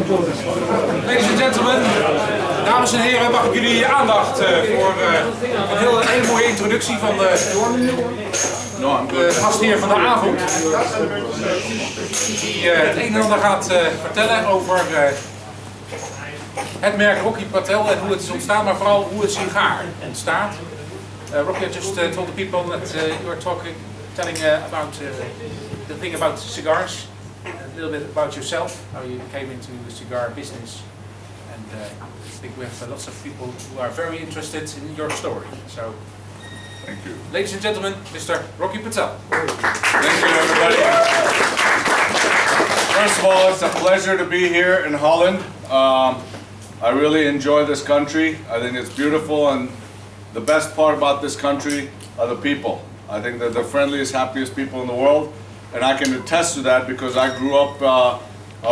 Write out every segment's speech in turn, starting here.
Ladies and gentlemen, dames en heren, mag ik jullie aandacht voor een hele mooie introductie van de gastheer van de avond. Die het een en ander gaat vertellen over het merk Rocky Patel en hoe het is ontstaan, maar vooral hoe het sigaar ontstaat. Rocky, I just told the people that you were telling about the thing about cigars, a little bit about yourself, how you came into the cigar business, and I think we have lots of people who are very interested in your story. So, thank you. Ladies and gentlemen, Mr. Rocky Patel. Thank you, everybody. First of all, it's a pleasure to be here in Holland. I really enjoy this country. I think it's beautiful, and the best part about this country are the people. I think they're the friendliest, happiest people in the world, and I can attest to that because I grew up, I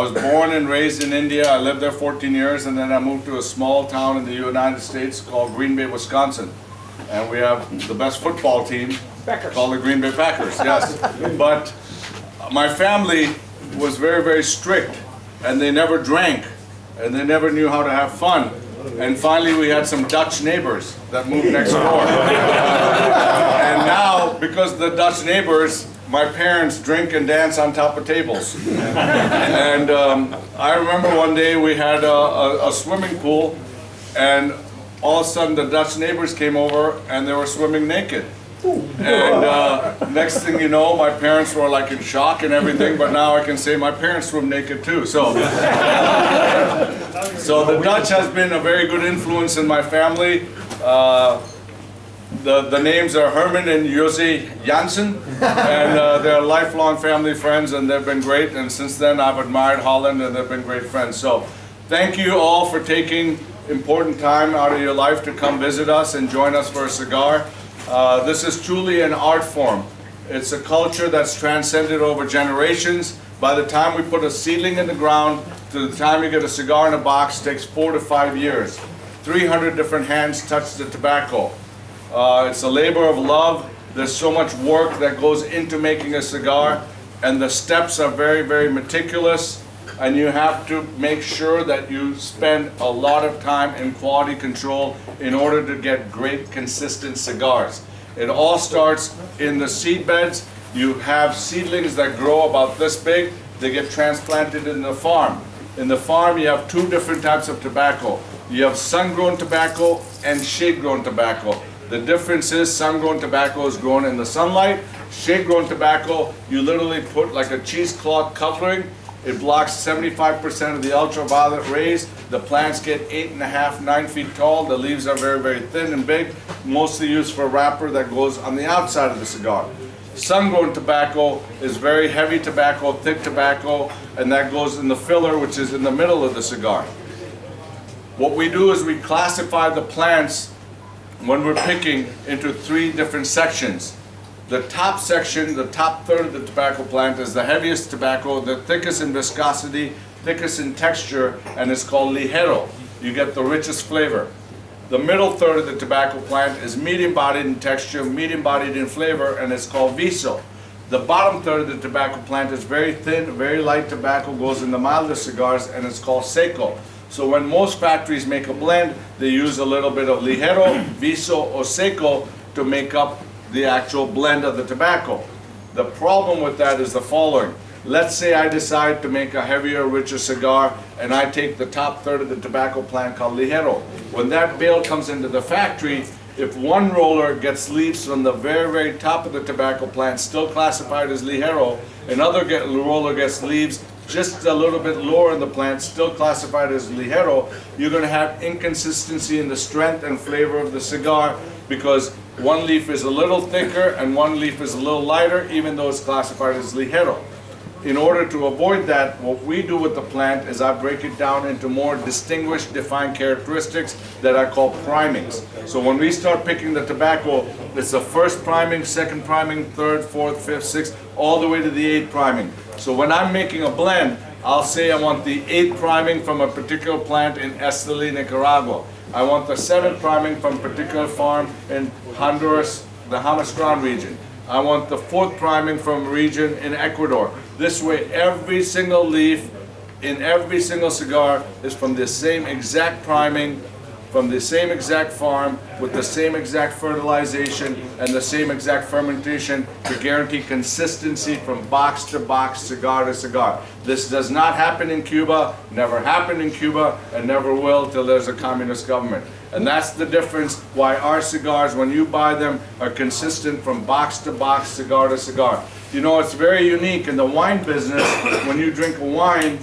was born and raised in India. I lived there 14 years, and then I moved to a small town in the United States called Green Bay, Wisconsin. And we have the best football team called the Green Bay Packers, yes. But my family was very, very strict, and they never drank, and they never knew how to have fun. And finally we had some Dutch neighbors that moved next door. And now, because of the Dutch neighbors, my parents drink and dance on top of tables. And I remember one day we had a swimming pool, and all of a sudden the Dutch neighbors came over and they were swimming naked. And next thing you know, my parents were like in shock and everything, but now I can say my parents swim naked too. So the Dutch has been a very good influence in my family. The names are Herman and Jose Janssen, and they're lifelong family friends, and they've been great. And since then, I've admired Holland, and they've been great friends. So thank you all for taking important time out of your life to come visit us and join us for a cigar. This is truly an art form. It's a culture that's transcended over generations. By the time we put a seedling in the ground to the time you get a cigar in a box, takes 4 to 5 years. 300 different hands touch the tobacco. It's a labor of love. There's so much work that goes into making a cigar, and the steps are very, very meticulous, and you have to make sure that you spend a lot of time in quality control in order to get great, consistent cigars. It all starts in the seed beds. You have seedlings that grow about this big. They get transplanted in the farm. In the farm, you have 2 different types of tobacco. You have sun-grown tobacco and shade-grown tobacco. The difference is sun-grown tobacco is grown in the sunlight. Shade-grown tobacco, you literally put like a cheesecloth covering. It blocks 75% of the ultraviolet rays. The plants get 8.5, 9 feet tall. The leaves are very, very thin and big, mostly used for a wrapper that goes on the outside of the cigar. Sun-grown tobacco is very heavy tobacco, thick tobacco, and that goes in the filler, which is in the middle of the cigar. What we do is we classify the plants when we're picking into 3 different sections. The top section, the top third of the tobacco plant, is the heaviest tobacco, the thickest in viscosity, thickest in texture, and it's called ligero. You get the richest flavor. The middle third of the tobacco plant is medium-bodied in texture, medium-bodied in flavor, and it's called viso. The bottom third of the tobacco plant is very thin, very light tobacco, goes in the mildest cigars, and it's called seco. So when most factories make a blend, they use a little bit of ligero, viso, or seco to make up the actual blend of the tobacco. The problem with that is the following. Let's say I decide to make a heavier, richer cigar, and I take the top third of the tobacco plant called ligero. When that bale comes into the factory, if one roller gets leaves from the very, very top of the tobacco plant, still classified as ligero, another roller gets leaves just a little bit lower in the plant, still classified as ligero, you're going to have inconsistency in the strength and flavor of the cigar because one leaf is a little thicker and one leaf is a little lighter, even though it's classified as ligero. In order to avoid that, what we do with the plant is I break it down into more distinguished, defined characteristics that I call primings. So when we start picking the tobacco, it's the first priming, second priming, third, fourth, fifth, sixth, all the way to the 8th priming. So when I'm making a blend, I'll say I want the 8th priming from a particular plant in Esteli, Nicaragua. I want the 7th priming from a particular farm in Honduras, the Jamastran region. I want the 4th priming from a region in Ecuador. This way, every single leaf in every single cigar is from the same exact priming, from the same exact farm, with the same exact fertilization and the same exact fermentation to guarantee consistency from box to box, cigar to cigar. This does not happen in Cuba, never happened in Cuba, and never will till there's a communist government. And that's the difference why our cigars, when you buy them, are consistent from box to box, cigar to cigar. You know, it's very unique in the wine business. When you drink a wine,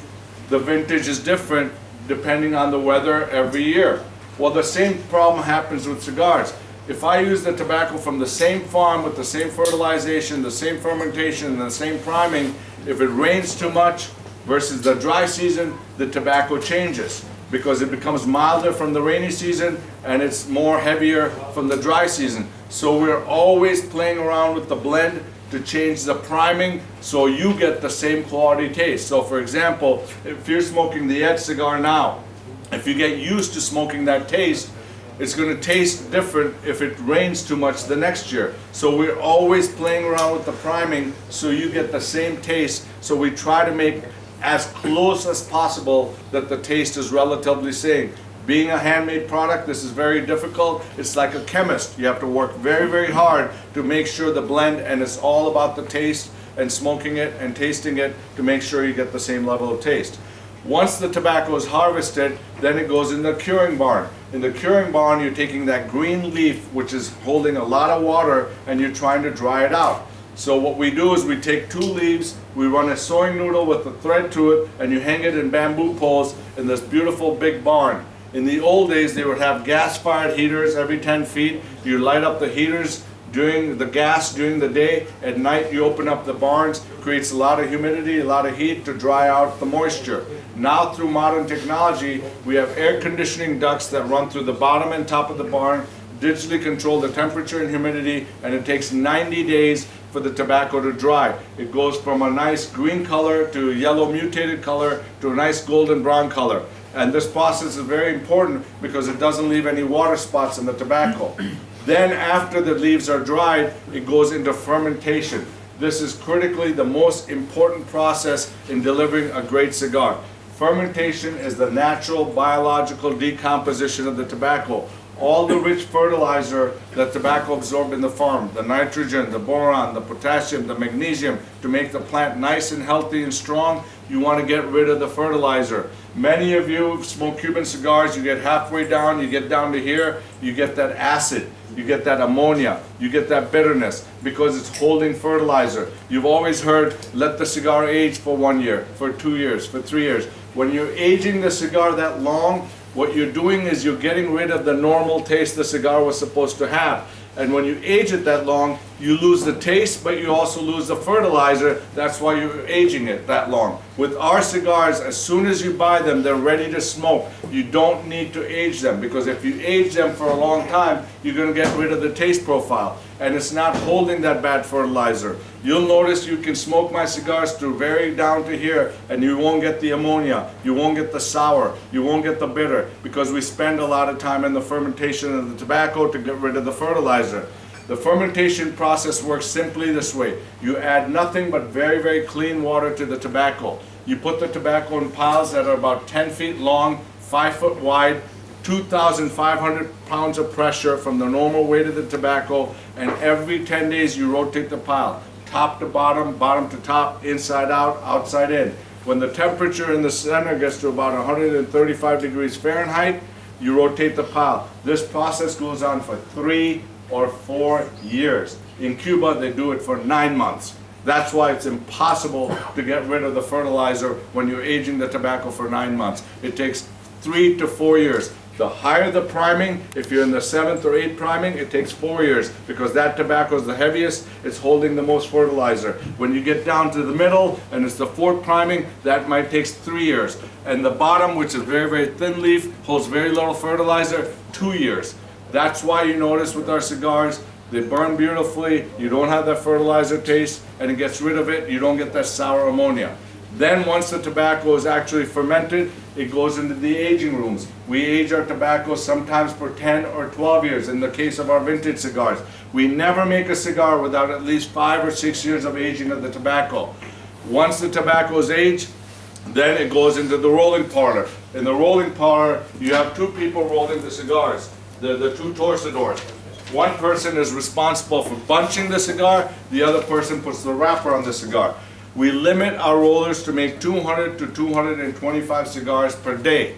the vintage is different depending on the weather every year. Well, the same problem happens with cigars. If I use the tobacco from the same farm with the same fertilization, the same fermentation, and the same priming, if it rains too much versus the dry season, the tobacco changes because it becomes milder from the rainy season and it's more heavier from the dry season. So we're always playing around with the blend to change the priming so you get the same quality taste. So for example, if you're smoking the Ed cigar now, if you get used to smoking that taste, it's going to taste different if it rains too much the next year. So we're always playing around with the priming so you get the same taste. So we try to make as close as possible that the taste is relatively same. Being a handmade product, this is very difficult. It's like a chemist. You have to work very, very hard to make sure the blend, and it's all about the taste and smoking it and tasting it to make sure you get the same level of taste. Once the tobacco is harvested, then it goes in the curing barn. In the curing barn, you're taking that green leaf, which is holding a lot of water, and you're trying to dry it out. So what we do is we take 2 leaves, we run a sewing noodle with a thread to it, and you hang it in bamboo poles in this beautiful big barn. In the old days, they would have gas-fired heaters every 10 feet. You light up the heaters during the gas during the day. At night, you open up the barns, creates a lot of humidity, a lot of heat to dry out the moisture. Now, through modern technology, we have air conditioning ducts that run through the bottom and top of the barn, digitally control the temperature and humidity, and it takes 90 days for the tobacco to dry. It goes from a nice green color to a yellow mutated color to a nice golden brown color. And this process is very important because it doesn't leave any water spots in the tobacco. Then after the leaves are dried, it goes into fermentation. This is critically the most important process in delivering a great cigar. Fermentation is the natural biological decomposition of the tobacco. All the rich fertilizer that tobacco absorbs in the farm, the nitrogen, the boron, the potassium, the magnesium, to make the plant nice and healthy and strong, you want to get rid of the fertilizer. Many of you smoke Cuban cigars, you get halfway down, you get down to here, you get that acid, you get that ammonia, you get that bitterness because it's holding fertilizer. You've always heard, let the cigar age for 1 year, for 2 years, for 3 years. When you're aging the cigar that long, what you're doing is you're getting rid of the normal taste the cigar was supposed to have. And when you age it that long, you lose the taste, but you also lose the fertilizer. That's why you're aging it that long. With our cigars, as soon as you buy them, they're ready to smoke. You don't need to age them, because if you age them for a long time, you're going to get rid of the taste profile. And it's not holding that bad fertilizer. You'll notice you can smoke my cigars through very down to here, and you won't get the ammonia, you won't get the sour, you won't get the bitter, because we spend a lot of time in the fermentation of the tobacco to get rid of the fertilizer. The fermentation process works simply this way. You add nothing but very, very clean water to the tobacco. You put the tobacco in piles that are about 10 feet long, 5 foot wide, 2,500 pounds of pressure from the normal weight of the tobacco, and every 10 days you rotate the pile, top to bottom, bottom to top, inside out, outside in. When the temperature in the center gets to about 135 degrees Fahrenheit, you rotate the pile. This process goes on for 3 or 4 years. In Cuba, they do it for 9 months. That's why it's impossible to get rid of the fertilizer when you're aging the tobacco for 9 months. It takes 3 to 4 years. The higher the priming, if you're in the 7th or 8th priming, it takes 4 years, because that tobacco is the heaviest, it's holding the most fertilizer. When you get down to the middle and it's the 4th priming, that might take 3 years. And the bottom, which is very, very thin leaf, holds very little fertilizer, 2 years. That's why you notice with our cigars, they burn beautifully, you don't have that fertilizer taste, and it gets rid of it, you don't get that sour ammonia. Then once the tobacco is actually fermented, it goes into the aging rooms. We age our tobacco sometimes for 10 or 12 years in the case of our vintage cigars. We never make a cigar without at least 5 or 6 years of aging of the tobacco. Once the tobacco is aged, Then it goes into the rolling parlor. In the rolling parlor, you have two people rolling the cigars, the two torsadors. One person is responsible for bunching the cigar, the other person puts the wrapper on the cigar. We limit our rollers to make 200 to 225 cigars per day.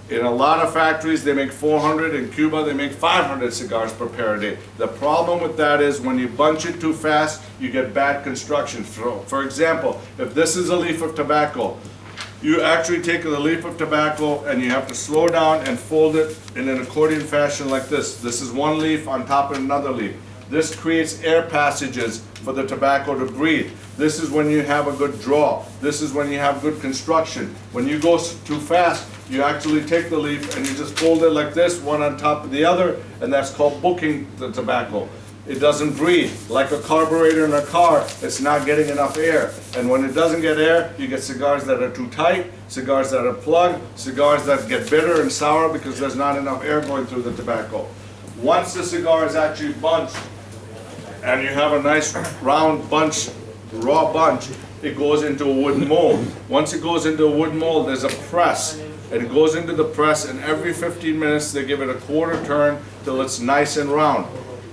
In a lot of factories, they make 400. In Cuba, they make 500 cigars per pair a day. The problem with that is when you bunch it too fast, you get bad construction. For example, if this is a leaf of tobacco, you actually take the leaf of tobacco and you have to slow down and fold it in an accordion fashion like this. This is one leaf on top of another leaf. This creates air passages for the tobacco to breathe. This is when you have a good draw. This is when you have good construction. When you go too fast, you actually take the leaf and you just fold it like this, one on top of the other, and that's called booking the tobacco. It doesn't breathe. Like a carburetor in a car, it's not getting enough air. And when it doesn't get air, you get cigars that are too tight, cigars that are plugged, cigars that get bitter and sour because there's not enough air going through the tobacco. Once the cigar is actually bunched, and you have a nice round bunch, raw bunch, it goes into a wooden mold. Once it goes into a wooden mold, there's a press. And it goes into the press, and every 15 minutes they give it a quarter turn till it's nice and round.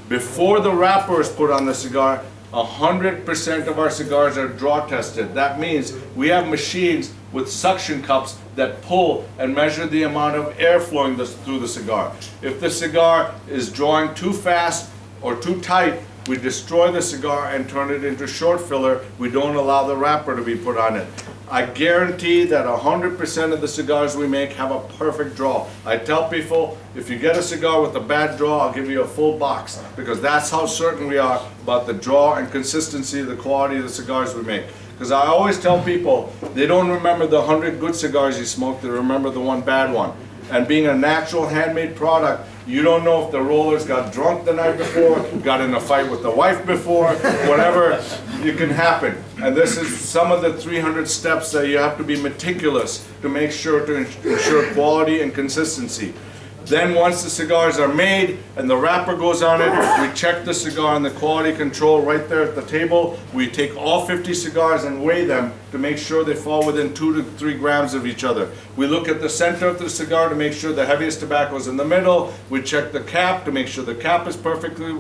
Before the wrapper is put on the cigar, 100% of our cigars are draw tested. That means we have machines with suction cups that pull and measure the amount of air flowing through the cigar. If the cigar is drawing too fast or too tight, we destroy the cigar and turn it into short filler. We don't allow the wrapper to be put on it. I guarantee that 100% of the cigars we make have a perfect draw. I tell people, if you get a cigar with a bad draw, I'll give you a full box, because that's how certain we are about the draw and consistency of the quality of the cigars we make. Because I always tell people, they don't remember the 100 good cigars you smoked, they remember the one bad one. And being a natural handmade product, you don't know if the rollers got drunk the night before, got in a fight with the wife before, whatever, it can happen. And this is some of the 300 steps that you have to be meticulous to make sure to ensure quality and consistency. Then once the cigars are made and the wrapper goes on it, we check the cigar and the quality control right there at the table. We take all 50 cigars and weigh them to make sure they fall within 2 to 3 grams of each other. We look at the center of the cigar to make sure the heaviest tobacco is in the middle. We check the cap to make sure the cap is perfectly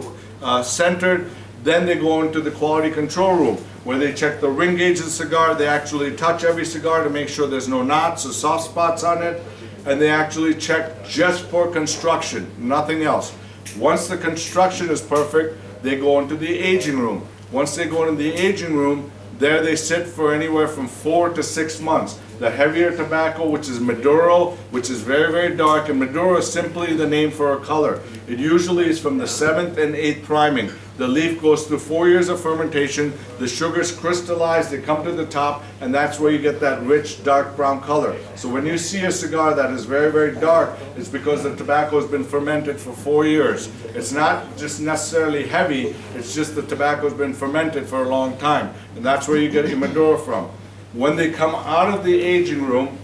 centered. Then they go into the quality control room where they check the ring gauge of the cigar. They actually touch every cigar to make sure there's no knots or soft spots on it. And they actually check just for construction, nothing else. Once the construction is perfect, they go into the aging room. Once they go into the aging room, there they sit for anywhere from 4 to 6 months. The heavier tobacco, which is Maduro, which is very, very dark, and Maduro is simply the name for a color. It usually is from the 7th and 8th priming. The leaf goes through 4 years of fermentation, the sugars crystallize, they come to the top, and that's where you get that rich, dark brown color. So when you see a cigar that is very, very dark, it's because the tobacco has been fermented for 4 years. It's not just necessarily heavy, it's just the tobacco has been fermented for a long time, and that's where you get your Maduro from. When they come out of the aging room,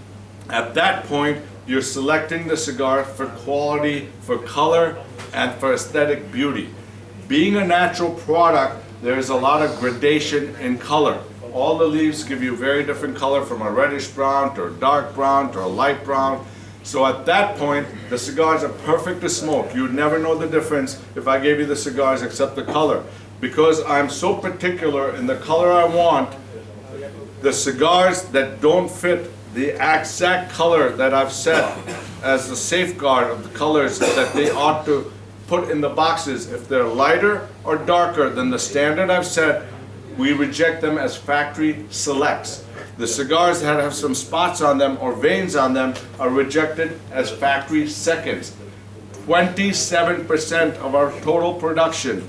at that point, you're selecting the cigar for quality, for color, and for aesthetic beauty. Being a natural product, there's a lot of gradation in color. All the leaves give you very different color, from a reddish brown to a dark brown to a light brown. So at that point, the cigars are perfect to smoke. You'd never know the difference if I gave you the cigars except the color. Because I'm so particular in the color I want, the cigars that don't fit the exact color that I've set as the safeguard of the colors that they ought to put in the boxes, if they're lighter or darker than the standard I've set, we reject them as factory selects. The cigars that have some spots on them or veins on them are rejected as factory seconds. 27% of our total production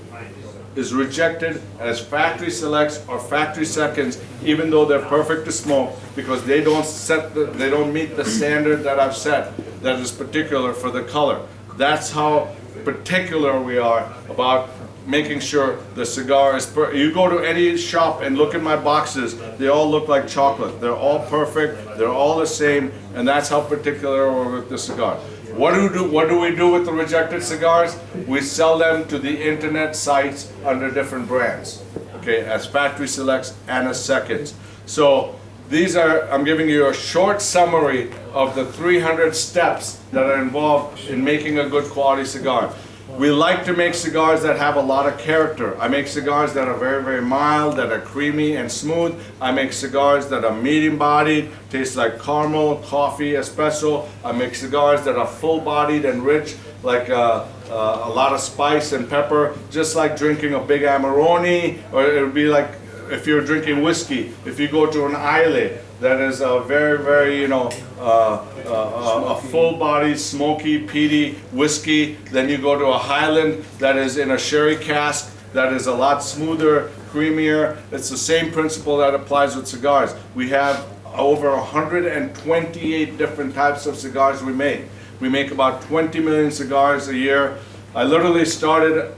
is rejected as factory selects or factory seconds, even though they're perfect to smoke, because they don't meet the standard that I've set that is particular for the color. That's how particular we are about making sure the cigar is you go to any shop and look at my boxes, they all look like chocolate. They're all perfect, they're all the same, and that's how particular we're with the cigar. What do we do with the rejected cigars? We sell them to the internet sites under different brands, okay, as factory selects and as seconds. So I'm giving you a short summary of the 300 steps that are involved in making a good quality cigar. We like to make cigars that have a lot of character. I make cigars that are very, very mild, that are creamy and smooth. I make cigars that are medium-bodied, taste like caramel, coffee, espresso. I make cigars that are full-bodied and rich, like a lot of spice and pepper, just like drinking a big Amarone, or it would be like if you're drinking whiskey. If you go to an Islay, that is a very, very, you know, a full-bodied, smoky, peaty whiskey. Then you go to a Highland that is in a sherry cask that is a lot smoother, creamier. It's the same principle that applies with cigars. We have over 128 different types of cigars we make. We make about 20 million cigars a year. I literally started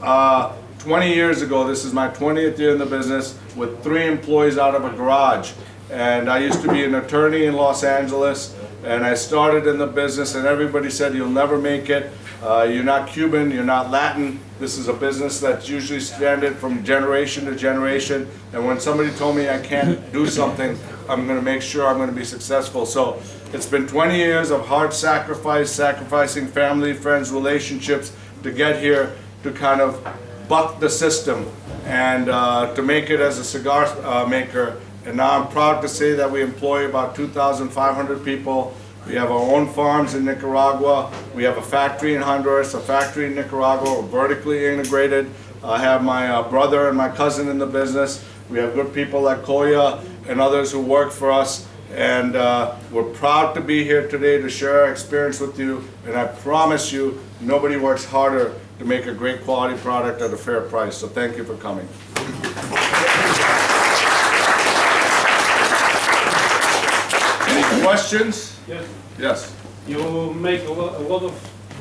20 years ago. This is my 20th year in the business with 3 employees out of a garage. And I used to be an attorney in Los Angeles, and I started in the business, and everybody said, you'll never make it. You're not Cuban, you're not Latin. This is a business that's usually standard from generation to generation. And when somebody told me I can't do something, I'm going to make sure I'm going to be successful. So it's been 20 years of hard sacrifice, sacrificing family, friends, relationships to get here, to kind of buck the system and to make it as a cigar maker. And now I'm proud to say that we employ about 2,500 people. We have our own farms in Nicaragua. We have a factory in Honduras, a factory in Nicaragua. We're vertically integrated. I have my brother and my cousin in the business. We have good people like Koya and others who work for us. And we're proud to be here today to share our experience with you. And I promise you, nobody works harder to make a great quality product at a fair price. So thank you for coming. Any questions? Yes. Yes. You make a lot of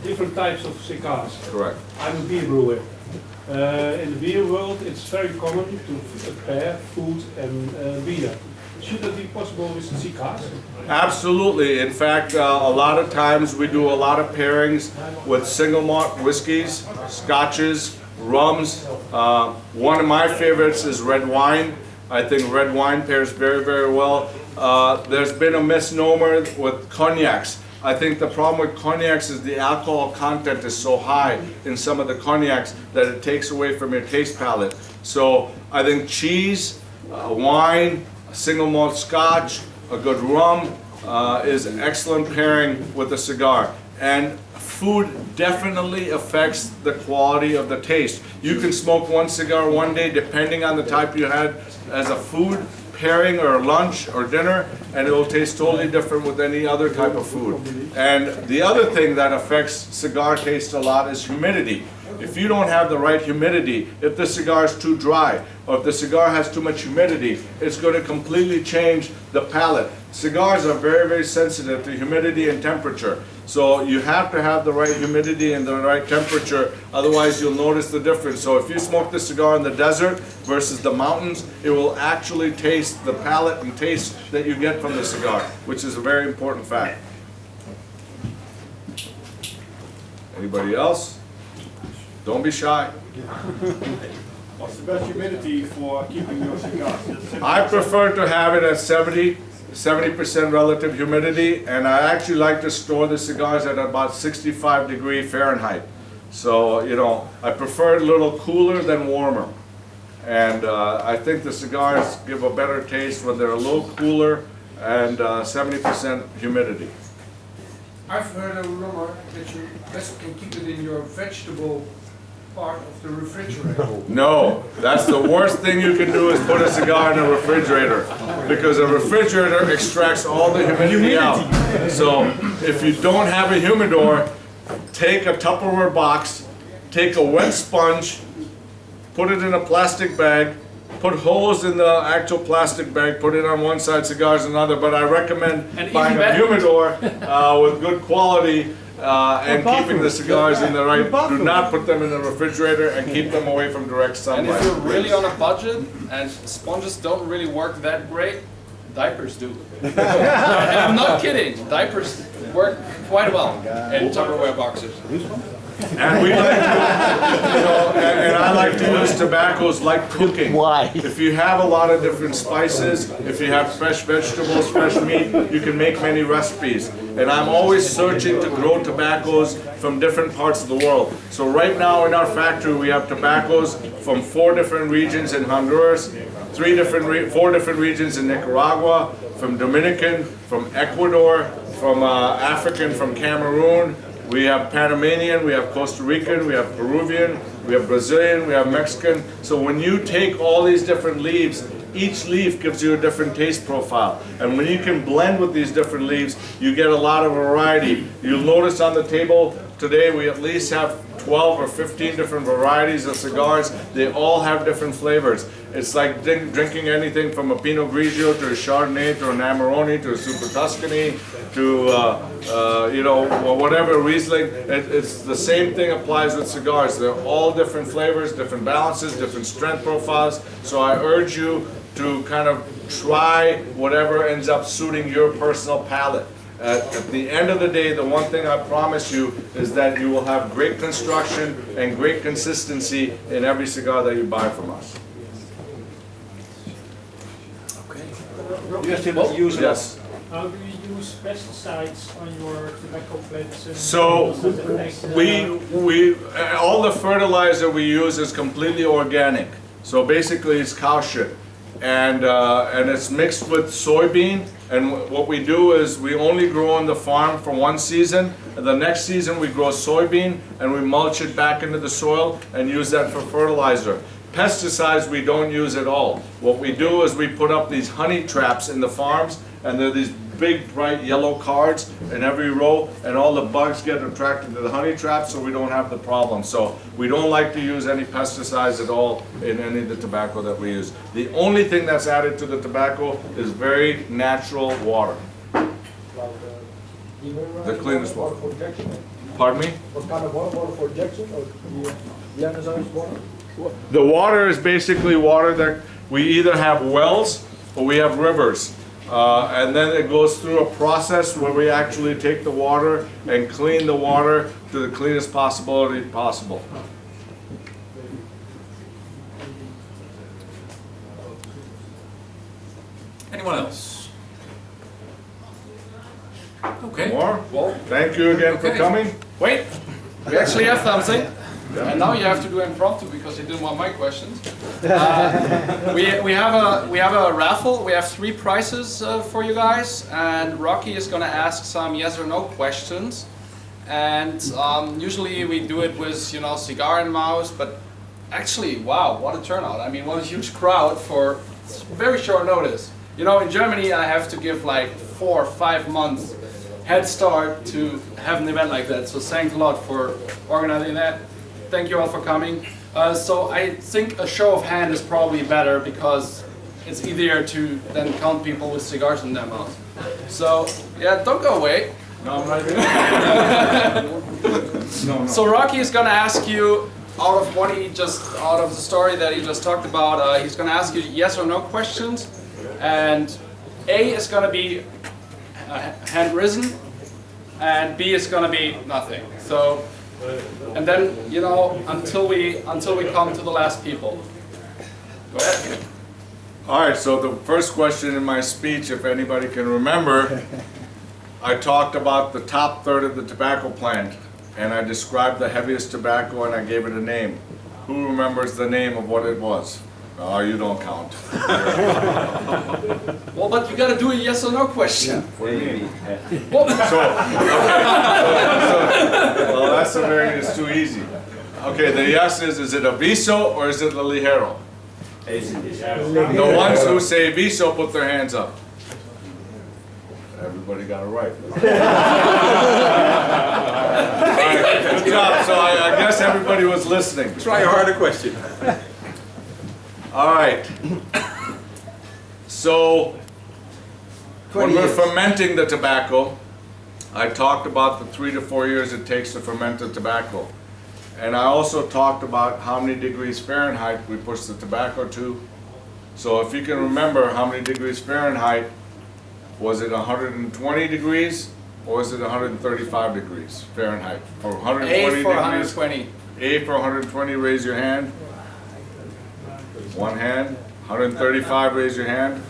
different types of cigars. Correct. I'm a beer brewer. In the beer world, it's very common to pair food and beer. Should that be possible with cigars? Absolutely. In fact, a lot of times we do a lot of pairings with single malt whiskeys, scotches, rums. One of my favorites is red wine. I think red wine pairs very, very well. There's been a misnomer with cognacs. I think the problem with cognacs is the alcohol content is so high in some of the cognacs that it takes away from your taste palate. So I think cheese, wine, single malt scotch, a good rum is an excellent pairing with a cigar. And food definitely affects the quality of the taste. You can smoke one cigar one day depending on the type you had as a food pairing or lunch or dinner, and it will taste totally different with any other type of food. And the other thing that affects cigar taste a lot is humidity. If you don't have the right humidity, if the cigar is too dry, or if the cigar has too much humidity, it's going to completely change the palate. Cigars are very, very sensitive to humidity and temperature. So you have to have the right humidity and the right temperature, otherwise you'll notice the difference. So if you smoke the cigar in the desert versus the mountains, it will actually taste the palate and taste that you get from the cigar, which is a very important fact. Anybody else? Don't be shy. What's the best humidity for keeping your cigars? I prefer to have it at 70% relative humidity, and I actually like to store the cigars at about 65°F. So, you know, I prefer it a little cooler than warmer. And I think the cigars give a better taste when they're a little cooler and 70% humidity. I've heard a rumor that you best can keep it in your vegetable part of the refrigerator. No, that's the worst thing you can do is put a cigar in a refrigerator, because a refrigerator extracts all the humidity out. So if you don't have a humidor, take a Tupperware box, take a wet sponge, put it in a plastic bag, put holes in the actual plastic bag, put it on one side, cigars on another, but I recommend buying a humidor with good quality and keeping the cigars in the right, do not put them in the refrigerator and keep them away from direct And sunlight. if you're really on a budget and sponges don't really work that great, diapers do. And I'm not kidding, diapers work quite well in Tupperware boxes. And we like to, and I like to use tobaccos like cooking. Why? If you have a lot of different spices, if you have fresh vegetables, fresh meat, you can make many recipes. And I'm always searching to grow tobaccos from different parts of the world. So right now in our factory we have tobaccos from 4 different regions in Honduras, 4 different regions in Nicaragua, from Dominican, from Ecuador, from African, from Cameroon. We have Panamanian, we have Costa Rican, we have Peruvian, we have Brazilian, we have Mexican. So when you take all these different leaves, each leaf gives you a different taste profile. And when you can blend with these different leaves, you get a lot of variety. You'll notice on the table today we at least have 12 or 15 different varieties of cigars. They all have different flavors. It's like drinking anything from a Pinot Grigio to a Chardonnay to an Amarone to a Super Tuscany to you know, whatever Riesling. It's the same thing applies with cigars. They're all different flavors, different balances, different strength profiles. So I urge you to kind of try whatever ends up suiting your personal palate. At the end of the day, the one thing I promise you is that you will have great construction and great consistency in every cigar that you buy from us. You have to use Yes. How do you use pesticides on your tobacco plants? So all the fertilizer we use is completely organic. So basically it's cow shit. And it's mixed with soybean. And what we do is we only grow on the farm for 1 season. And the next season we grow soybean and we mulch it back into the soil and use that for fertilizer. Pesticides we don't use at all. What we do is we put up these honey traps in the farms, and they're these big bright yellow cards in every row, and all the bugs get attracted to the honey traps, so we don't have the problem. So we don't like to use any pesticides at all in any of the tobacco that we use. The only thing that's added to the tobacco is very natural water. The cleanest water. Pardon me? What kind of water for Jackson or the energized water? The water is basically water that we either have wells or we have rivers. And then it goes through a process where we actually take the water and clean the water to the cleanest possibility possible. Anyone else? Okay. More? Thank you again for Okay. coming. Wait, we actually have something. And now you have to do impromptu because you didn't want my questions. We have a raffle. We have 3 prizes for you guys, and Rocky is going to ask some yes or no questions. And usually we do it with, you know, cigar and mouse, but actually, wow, what a turnout! I mean, what a huge crowd for very short notice. You know, in Germany I have to give like 4 or 5 months head start to have an event like that. So thanks a lot for organizing that. Thank you all for coming. So I think a show of hand is probably better because it's easier to then count people with cigars in their mouth. So yeah, don't go away. No, I'm not No. So Rocky is gonna ask you out of the story that he just talked about. He's gonna ask you yes or no questions, and A is gonna be hand risen, and B is gonna be nothing. So. And then, you know, until we come to the last people. Go ahead. All right, so the first question in my speech, if anybody can remember, I talked about the top third of the tobacco plant, and I described the heaviest tobacco and I gave it a name. Who remembers the name of what it was? Oh, you don't count. Well, but you gotta do a yes or no question. What do you mean? Well, Well, that's it's too easy. Okay, the yes is it a Viso or is it the Ligero? The ones who say Viso, put their hands up. Everybody got it right. All right, good job. So I guess everybody was listening. Try a harder question. All right. So when we're fermenting the tobacco, I talked about the 3 to 4 years it takes to ferment the tobacco. And I also talked about how many degrees Fahrenheit we push the tobacco to. So if you can remember how many degrees Fahrenheit, was it 120 degrees or is it 135 degrees Fahrenheit? For 120 8 for degrees? 120. 8 for 120, raise your hand. One hand. 135, raise your hand.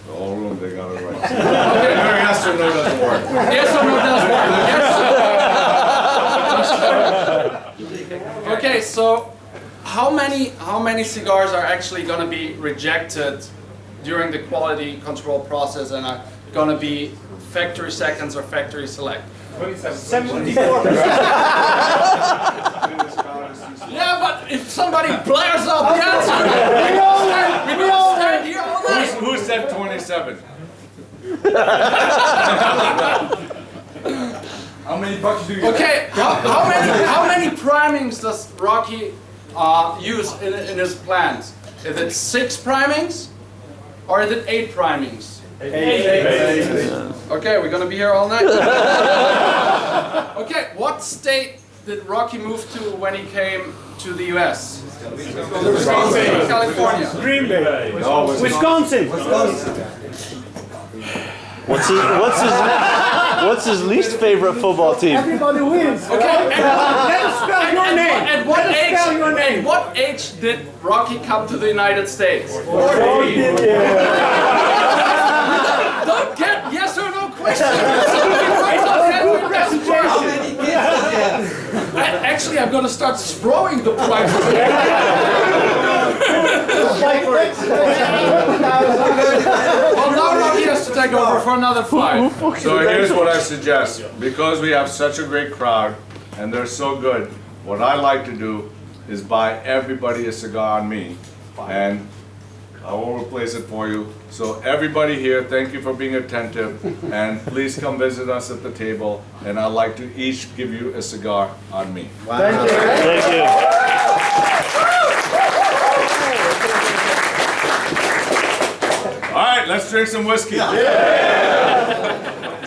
The whole room, they got it right. Yes or no doesn't work. Yes or no does work. Yes. Okay, so how many cigars are actually going to be rejected during the quality control process and are going to be factory seconds or factory select? 74%. Yeah, but if somebody blares out the answer, we don't stand here all night. Who said 27? How many bucks do you Okay, how many primings does Rocky use in his plants? Is it 6 primings or is it 8 primings? 8. Okay, we're gonna be here all night. Okay, what state did Rocky move to when he came to the US? California. Green Bay. No, Wisconsin. What's his least favorite football team? Everybody wins. Okay, Let us spell your name. at what age did Rocky come to the United States? Don't get yes or no questions. Actually, I'm gonna start throwing the prizes. Well, now Rocky has to take over for another 5. So here's what I suggest. Because we have such a great crowd and they're so good, what I like to do is buy everybody a cigar on me. And I will replace it for you. So everybody here, thank you for being attentive. And please come visit us at the table. And I'd like to each give you a cigar on me. Thank you. Thank you. All right, let's drink some whiskey. Yeah.